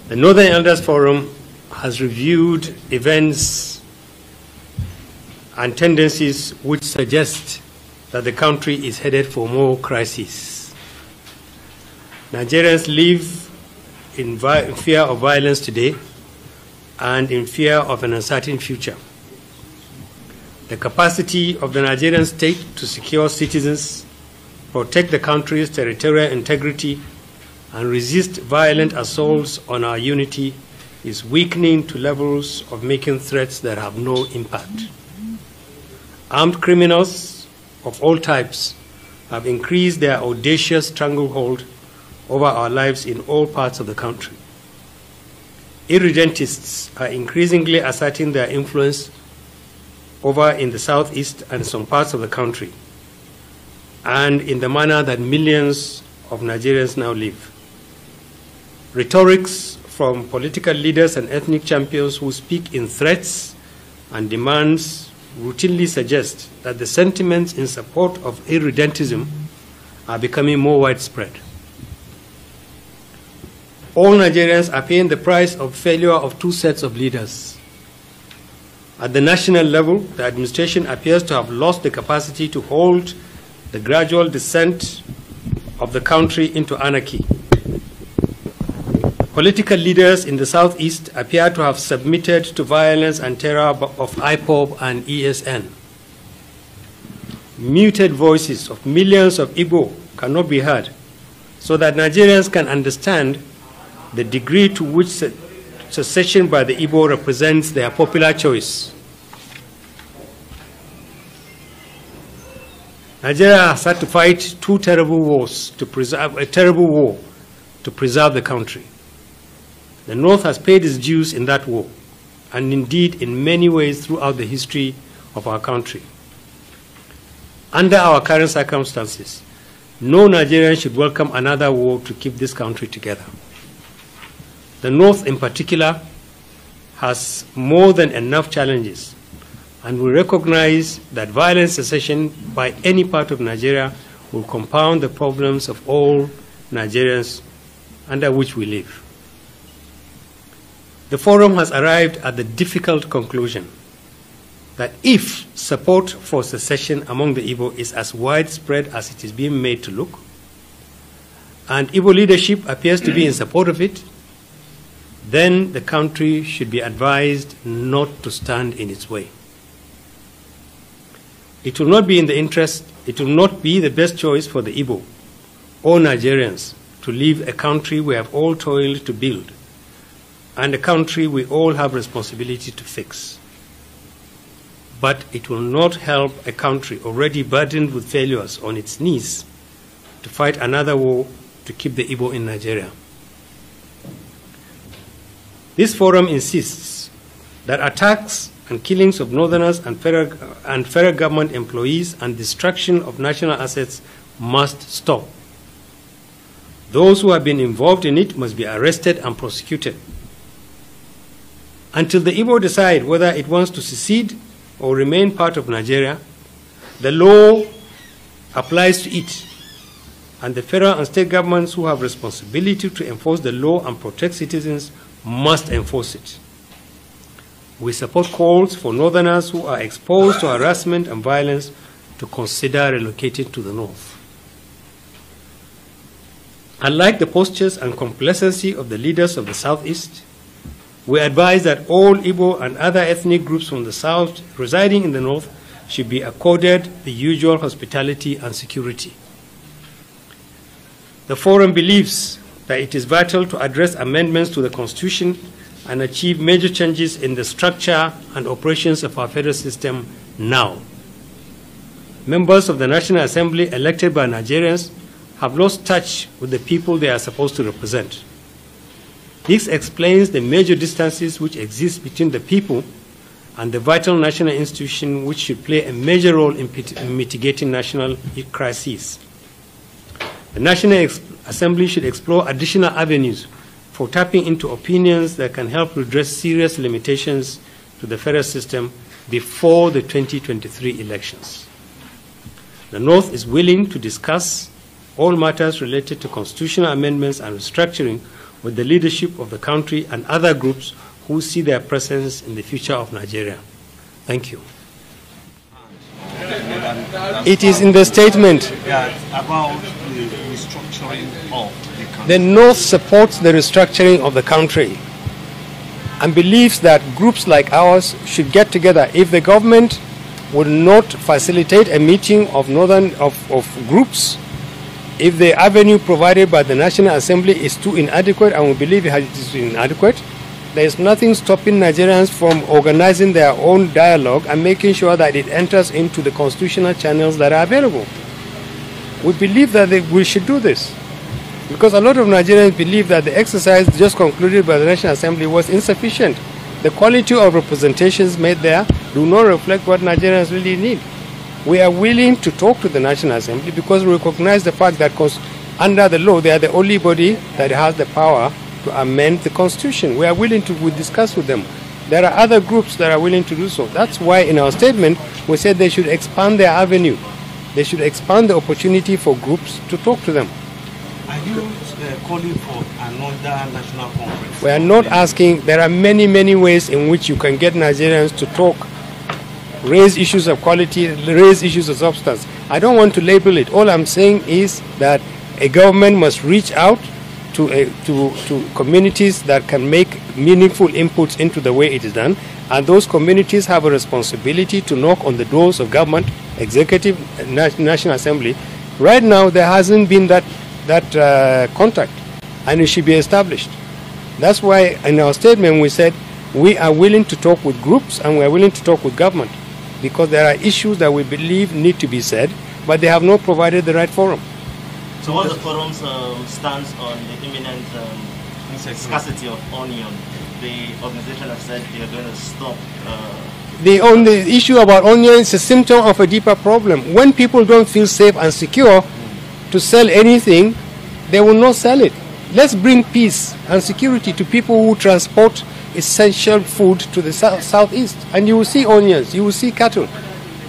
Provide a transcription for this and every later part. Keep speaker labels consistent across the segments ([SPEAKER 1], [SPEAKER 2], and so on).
[SPEAKER 1] The Northern Elders Forum has reviewed events and tendencies which suggest that the country is headed for more crises. Nigerians live in fear of violence today and in fear of an uncertain future. The capacity of the Nigerian state to secure citizens, protect the country's territorial integrity, and resist violent assaults on our unity is weakening to levels of making threats that have no impact. Armed criminals of all types have increased their audacious stranglehold over our lives in all parts of the country. Irredentists are increasingly asserting their influence over in the southeast and some parts of the country, and in the manner that millions of Nigerians now live. Rhetorics from political leaders and ethnic champions who speak in threats and demands routinely suggest that the sentiments in support of irredentism are becoming more widespread. All Nigerians are paying the price of failure of two sets of leaders. At the national level, the administration appears to have lost the capacity to hold the gradual descent of the country into anarchy. Political leaders in the southeast appear to have submitted to violence and terror of IPOB and ESN. Muted voices of millions of Igbo cannot be heard, so that Nigerians can understand the degree to which secession by the Igbo represents their popular choice. Nigeria has had to fight two terrible wars to preserve the country. The North has paid its dues in that war, and indeed in many ways throughout the history of our country. Under our current circumstances, no Nigerian should welcome another war to keep this country together. The North in particular has more than enough challenges, and we recognize that violent secession by any part of Nigeria will compound the problems of all Nigerians under which we live. The Forum has arrived at the difficult conclusion that if support for secession among the Igbo is as widespread as it is being made to look, and Igbo leadership appears to be in support of it, then the country should be advised not to stand in its way. It will not be the best choice for the Igbo or Nigerians to leave a country we have all toiled to build, and a country we all have responsibility to fix. But it will not help a country already burdened with failures on its knees to fight another war to keep the Igbo in Nigeria. This Forum insists that attacks and killings of Northerners and federal government employees and destruction of national assets must stop. Those who have been involved in it must be arrested and prosecuted. Until the Igbo decide whether it wants to secede or remain part of Nigeria, the law applies to it, and the federal and state governments who have responsibility to enforce the law and protect citizens must enforce it. We support calls for Northerners who are exposed to harassment and violence to consider relocating to the North. Unlike the postures and complacency of the leaders of the Southeast, we advise that all Igbo and other ethnic groups from the South residing in the North should be accorded the usual hospitality and security. The Forum believes that it is vital to address amendments to the Constitution and achieve major changes in the structure and operations of our federal system now. Members of the National Assembly elected by Nigerians have lost touch with the people they are supposed to represent. This explains the major distances which exist between the people and the vital national institution which should play a major role in mitigating national crises. The National Assembly should explore additional avenues for tapping into opinions that can help redress serious limitations to the federal system before the 2023 elections. The North is willing to discuss all matters related to constitutional amendments and restructuring with the leadership of the country and other groups who see their presence in the future of Nigeria. Thank you. It is in the statement.
[SPEAKER 2] About the restructuring of the country.
[SPEAKER 1] The North supports the restructuring of the country and believes that groups like ours should get together. If the government would not facilitate a meeting of groups, if the avenue provided by the National Assembly is too inadequate, and we believe it is inadequate, there is nothing stopping Nigerians from organizing their own dialogue and making sure that it enters into the constitutional channels that are available. We believe that we should do this, because a lot of Nigerians believe that the exercise just concluded by the National Assembly was insufficient. The quality of representations made there do not reflect what Nigerians really need. We are willing to talk to the National Assembly because we recognize the fact that under the law they are the only body that has the power to amend the Constitution. We are willing to discuss with them. There are other groups that are willing to do so. That's why in our statement we said they should expand their avenue. They should expand the opportunity for groups to talk to them.
[SPEAKER 2] Are you calling for another national conference?
[SPEAKER 1] We are not asking. There are many, many ways in which you can get Nigerians to talk, raise issues of quality, raise issues of substance. I don't want to label it. All I'm saying is that a government must reach out to communities that can make meaningful inputs into the way it is done, and those communities have a responsibility to knock on the doors of government, executive, National Assembly. Right now there hasn't been that contact, and it should be established. That's why in our statement we said we are willing to talk with groups and we are willing to talk with government, because there are issues that we believe need to be said, but they have not provided the right forum.
[SPEAKER 3] So what's the forum's stance on the imminent scarcity of onion? The organization has said they are going to stop.
[SPEAKER 1] The issue about onion is a symptom of a deeper problem. When people don't feel safe and secure to sell anything, they will not sell it. Let's bring peace and security to people who transport essential food to the southeast, and you will see onions, you will see cattle.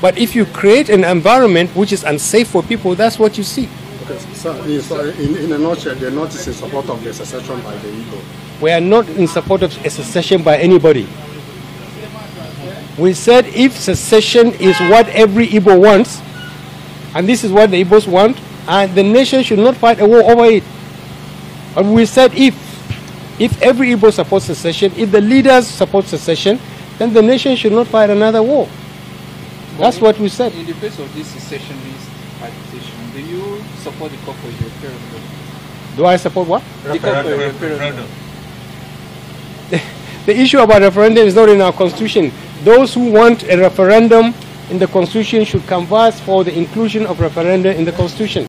[SPEAKER 1] But if you create an environment which is unsafe for people, that's what you see.
[SPEAKER 4] Okay, so in a nutshell, the North is in support of the secession by the Igbo.
[SPEAKER 1] We are not in support of a secession by anybody. We said if secession is what every Igbo wants, and this is what the Igbos want, and the nation should not fight a war over it. But we said if every Igbo supports secession, if the leaders support secession, then the nation should not fight another war. That's what we said.
[SPEAKER 5] In the face of this secessionist agitation, do you support the call for a referendum?
[SPEAKER 1] Do I support what?
[SPEAKER 5] The call for a referendum.
[SPEAKER 1] The issue about referendum is not in our constitution. Those who want a referendum in the constitution should canvass for the inclusion of referendum in the constitution.